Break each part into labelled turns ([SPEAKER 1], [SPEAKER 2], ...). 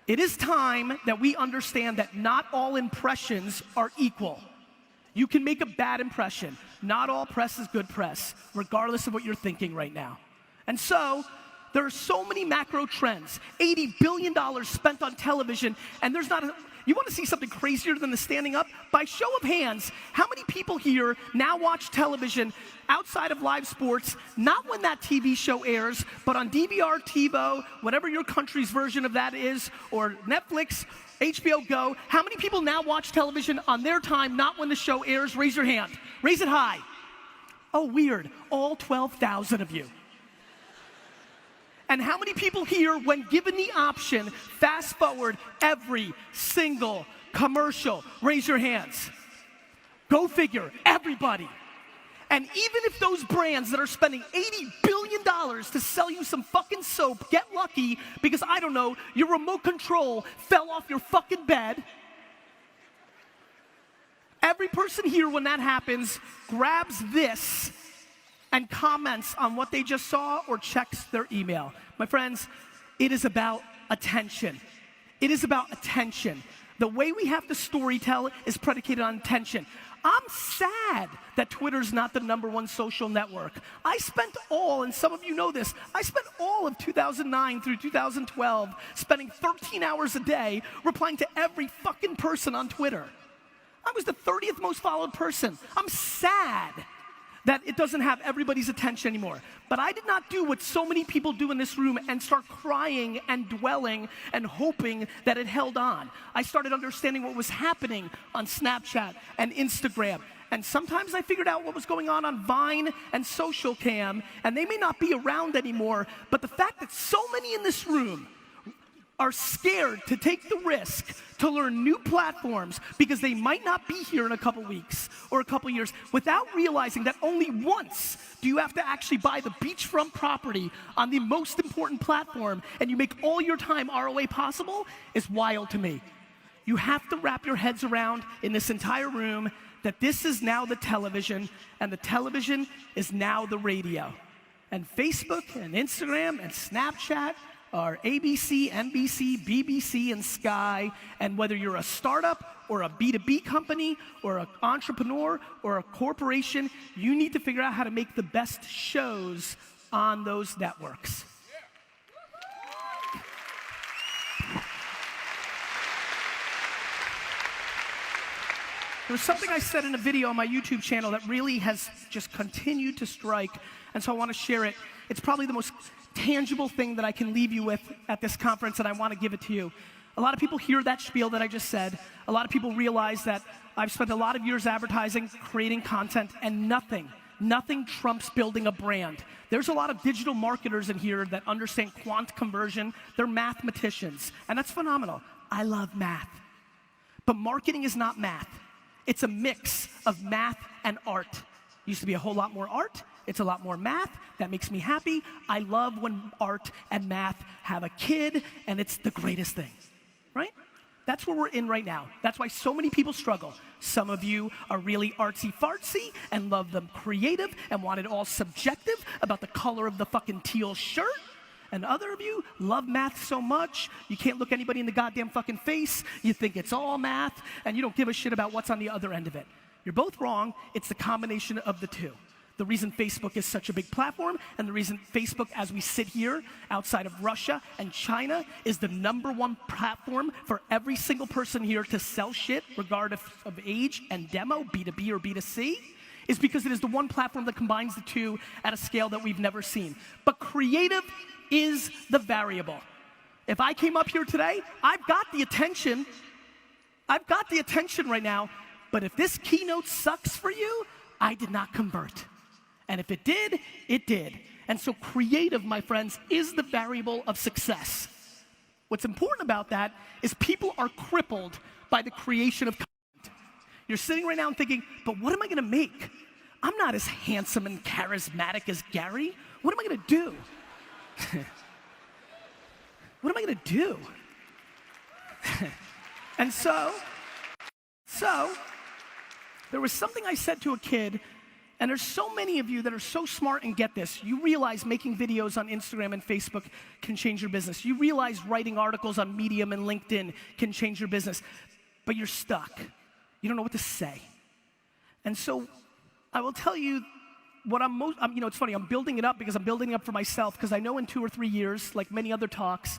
[SPEAKER 1] It is time that we understand that not all impressions are equal. You can make a bad impression. Not all press is good press, regardless of what you're thinking right now. And so, there are so many macro trends. $80 billion spent on television, and there's not a... You want to see something crazier than the standing up? By show of hands, how many people here now watch television outside of live sports, not when that TV show airs, but on DVR, TiVo, whatever your country's version of that is, or Netflix, HBO Go? How many people now watch television on their time, not when the show airs? Raise your hand. Raise it high. Oh, weird. All 12,000 of you. And how many people here, when given the option, fast forward every single commercial? Raise your hands. Go figure, everybody. And even if those brands that are spending $80 billion to sell you some fucking soap get lucky because, I don't know, your remote control fell off your fucking bed, every person here, when that happens, grabs this and comments on what they just saw or checks their email. My friends, it is about attention. It is about attention. The way we have to storytell is predicated on attention. I'm sad that Twitter's not the #1 social network. I spent all, and some of you know this, I spent all of 2009 through 2012 spending 13 hours a day replying to every fucking person on Twitter. I was the 30th most followed person. I'm sad that it doesn't have everybody's attention anymore. But I did not do what so many people do in this room and start crying and dwelling and hoping that it held on. I started understanding what was happening on Snapchat and Instagram. And sometimes I figured out what was going on Vine and Social Cam, and they may not be around anymore, but the fact that so many in this room are scared to take the risk to learn new platforms because they might not be here in a couple weeks or a couple years, without realizing that only once do you have to actually buy the beachfront property on the most important platform and you make all your time ROA possible, is wild to me. You have to wrap your heads around in this entire room that this is now the television, and the television is now the radio. And Facebook and Instagram and Snapchat are ABC, NBC, BBC, and Sky. And whether you're a startup or a B2B company or an entrepreneur or a corporation, you need to figure out how to make the best shows on those networks. There was something I said in a video on my YouTube channel that really has just continued to strike, and so I want to share it. It's probably the most tangible thing that I can leave you with at this conference, and I want to give it to you. A lot of people hear that spiel that I just said. A lot of people realize that I've spent a lot of years advertising, creating content, and nothing trumps building a brand. There's a lot of digital marketers in here that understand quant conversion. They're mathematicians, and that's phenomenal. I love math. But marketing is not math. It's a mix of math and art. Used to be a whole lot more art. It's a lot more math. That makes me happy. I love when art and math have a kid, and it's the greatest thing, right? That's where we're in right now. That's why so many people struggle. Some of you are really artsy-fartsy and love them creative and want it all subjective about the color of the fucking teal shirt. And other of you love math so much, you can't look anybody in the goddamn fucking face. You think it's all math, and you don't give a shit about what's on the other end of it. You're both wrong. It's the combination of the two. The reason Facebook is such a big platform, and the reason Facebook, as we sit here outside of Russia and China, is the #1 platform for every single person here to sell shit, regardless of age and demo, B2B or B2C, is because it is the one platform that combines the two at a scale that we've never seen. But creative is the variable. If I came up here today, I've got the attention right now, but if this keynote sucks for you, I did not convert. And if it did, it did. And so creative, my friends, is the variable of success. What's important about that is people are crippled by the creation of content. You're sitting right now and thinking, but what am I gonna make? I'm not as handsome and charismatic as Gary. What am I gonna do? What am I gonna do? And so, there was something I said to a kid And there's so many of you that are so smart and get this. You realize making videos on Instagram and Facebook can change your business. You realize writing articles on Medium and LinkedIn can change your business. But you're stuck. You don't know what to say. And so I will tell you what it's funny, I'm building it up because I'm building it up for myself because I know in 2 or 3 years, like many other talks,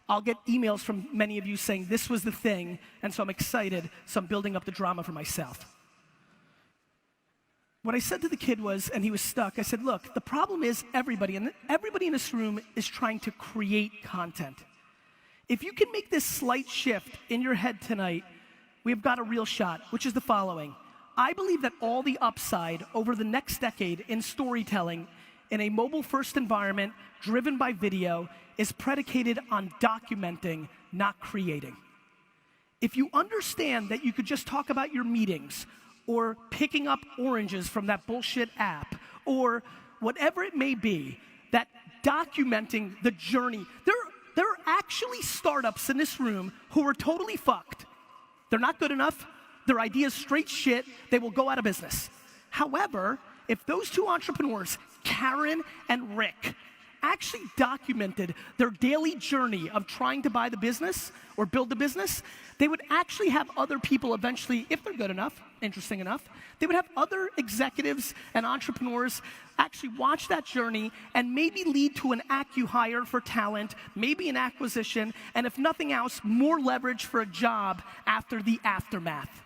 [SPEAKER 1] I'll get emails from many of you saying this was the thing, and so I'm excited, so I'm building up the drama for myself. What I said to the kid was, and he was stuck, I said, look, the problem is everybody in this room is trying to create content. If you can make this slight shift in your head tonight, we've got a real shot, which is the following. I believe that all the upside over the next decade in storytelling in a mobile-first environment driven by video is predicated on documenting, not creating. If you understand that you could just talk about your meetings or picking up oranges from that bullshit app or whatever it may be, that documenting the journey, there are actually startups in this room who are totally fucked. They're not good enough. Their ideas straight shit. They will go out of business. However, if those two entrepreneurs, Karen and Rick, actually documented their daily journey of trying to buy the business or build the business, they would actually have other people eventually, if they're good enough, interesting enough, they would have other executives and entrepreneurs actually watch that journey and maybe lead to an acqui-hire for talent, maybe an acquisition, and if nothing else, more leverage for a job after the aftermath.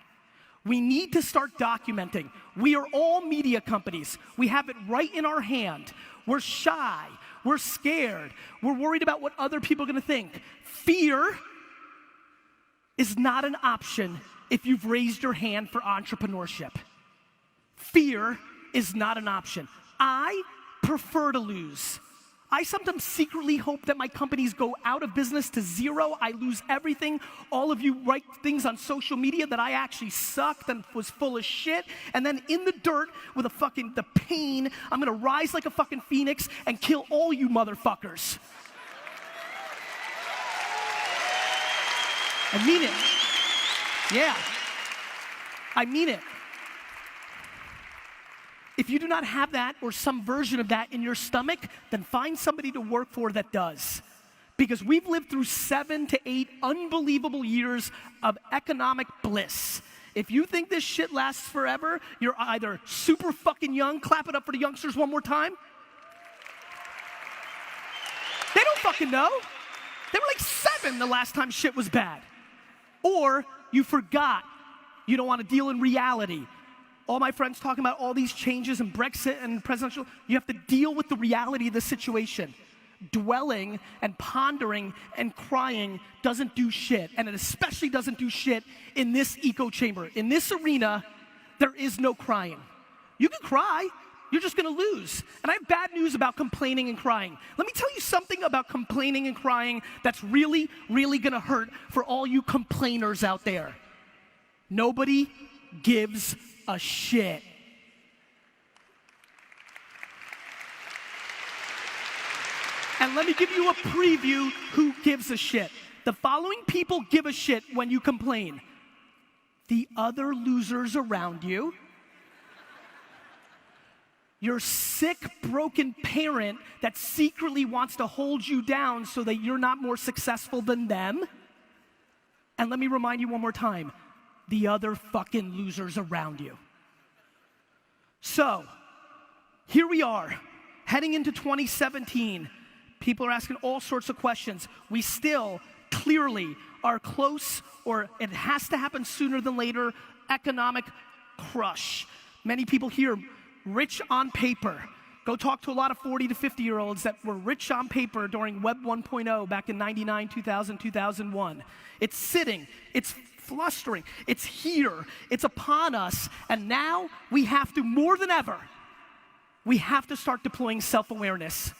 [SPEAKER 1] We need to start documenting. We are all media companies. We have it right in our hand. We're shy. We're scared. We're worried about what other people are going to think. Fear is not an option if you've raised your hand for entrepreneurship. Fear is not an option. I prefer to lose. I sometimes secretly hope that my companies go out of business to zero. I lose everything. All of you write things on social media that I actually sucked and was full of shit. And then in the dirt with the pain, I'm gonna rise like a fucking phoenix and kill all you motherfuckers. I mean it. Yeah. I mean it. If you do not have that or some version of that in your stomach, then find somebody to work for that does. Because we've lived through 7 to 8 unbelievable years of economic bliss. If you think this shit lasts forever, you're either super fucking young, clap it up for the youngsters one more time. They don't fucking know. They were like 7 the last time shit was bad. Or you forgot. You don't want to deal in reality. All my friends talking about all these changes and Brexit and presidential, you have to deal with the reality of the situation. Dwelling and pondering and crying doesn't do shit, and it especially doesn't do shit in this echo chamber. In this arena, there is no crying. You can cry, you're just gonna lose. And I have bad news about complaining and crying. Let me tell you something about complaining and crying that's really, really gonna hurt for all you complainers out there. Nobody gives a shit. And let me give you a preview who gives a shit. The following people give a shit when you complain. The other losers around you, your sick, broken parent that secretly wants to hold you down so that you're not more successful than them, and let me remind you one more time, the other fucking losers around you. So, here we are, heading into 2017. People are asking all sorts of questions. We still clearly are close, or it has to happen sooner than later, economic crush. Many people here, rich on paper. Go talk to a lot of 40 to 50-year-olds that were rich on paper during Web 1.0 back in 99, 2000, 2001. It's sitting, it's flustering, it's here, it's upon us, and now we have to, more than ever, we have to start deploying self-awareness.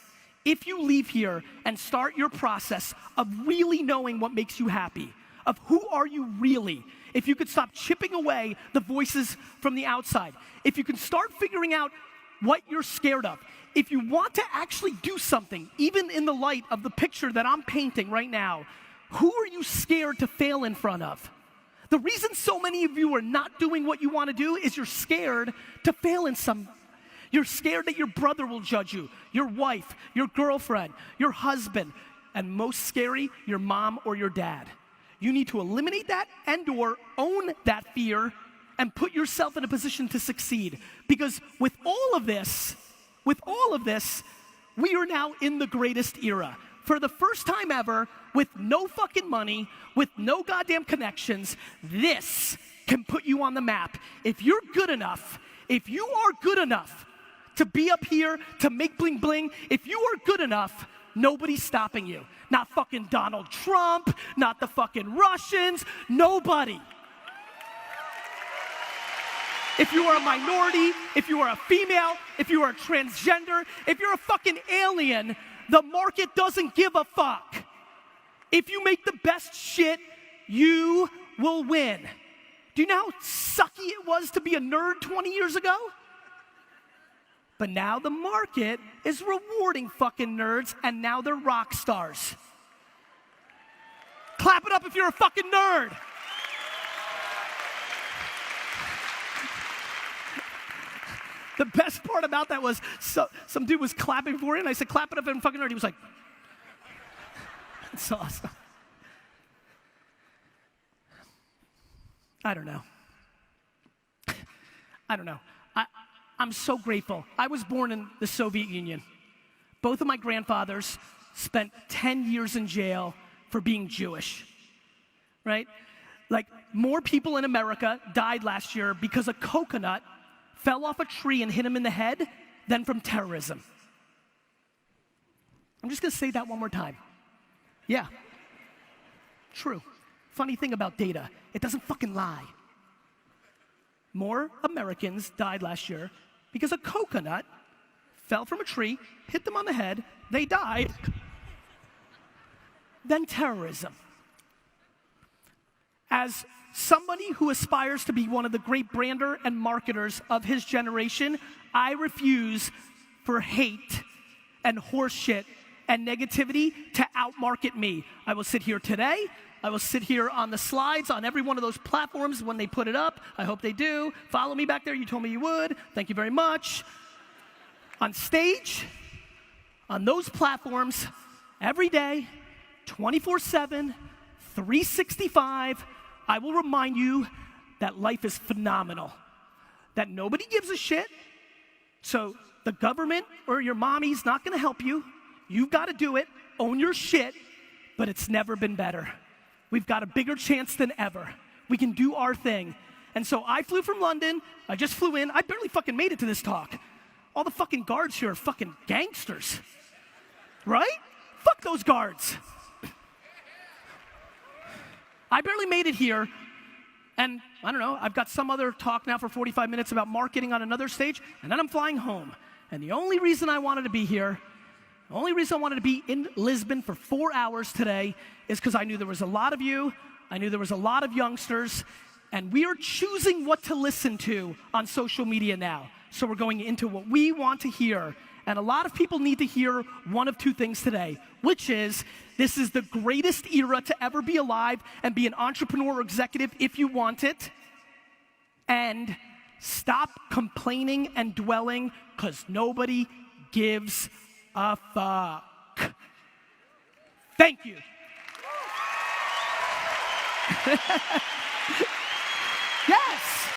[SPEAKER 1] If you leave here and start your process of really knowing what makes you happy, of who are you really, if you could stop chipping away the voices from the outside, if you can start figuring out what you're scared of, if you want to actually do something, even in the light of the picture that I'm painting right now, who are you scared to fail in front of? The reason so many of you are not doing what you want to do is you're scared to fail in some You're scared that your brother will judge you, your wife, your girlfriend, your husband, and most scary, your mom or your dad. You need to eliminate that and/or own that fear and put yourself in a position to succeed. Because with all of this, we are now in the greatest era. For the first time ever, with no fucking money, with no goddamn connections, this can put you on the map. If you're good enough, if you are good enough to be up here, to make bling bling, if you are good enough, nobody's stopping you. Not fucking Donald Trump, not the fucking Russians, nobody. If you are a minority, if you are a female, if you are a transgender, if you're a fucking alien, the market doesn't give a fuck. If you make the best shit, you will win. Do you know how sucky it was to be a nerd 20 years ago? But now the market is rewarding fucking nerds, and now they're rock stars. Clap it up if you're a fucking nerd. The best part about that was some dude was clapping for it, and I said, clap it up if I'm a fucking nerd. He was like, that's awesome. I don't know. I'm so grateful. I was born in the Soviet Union. Both of my grandfathers spent 10 years in jail for being Jewish, right? Like, more people in America died last year because a coconut fell off a tree and hit him in the head than from terrorism. I'm just gonna say that one more time. Yeah, true. Funny thing about data, it doesn't fucking lie. More Americans died last year because a coconut fell from a tree, hit them on the head, they died, than terrorism. As somebody who aspires to be one of the great brander and marketers of his generation, I refuse for hate and horseshit and negativity to outmarket me. I will sit here today. I will sit here on the slides on every one of those platforms when they put it up. I hope they do. Follow me back there. You told me you would. Thank you very much. On stage, on those platforms, every day, 24/7, 365, I will remind you that life is phenomenal, that nobody gives a shit, so the government or your mommy's not gonna help you. You've gotta do it, own your shit, but it's never been better. We've got a bigger chance than ever. We can do our thing. And so I flew from London, I just flew in, I barely fucking made it to this talk. All the fucking guards here are fucking gangsters, right? Fuck those guards. I barely made it here, and I don't know, I've got some other talk now for 45 minutes about marketing on another stage, and then I'm flying home. And the only reason I wanted to be here, the only reason I wanted to be in Lisbon for 4 hours today is because I knew there was a lot of you, I knew there was a lot of youngsters, and we are choosing what to listen to on social media now. So we're going into what we want to hear. And a lot of people need to hear one of two things today, which is, this is the greatest era to ever be alive and be an entrepreneur or executive if you want it. And stop complaining and dwelling, because nobody gives a fuck. Thank you. Yes.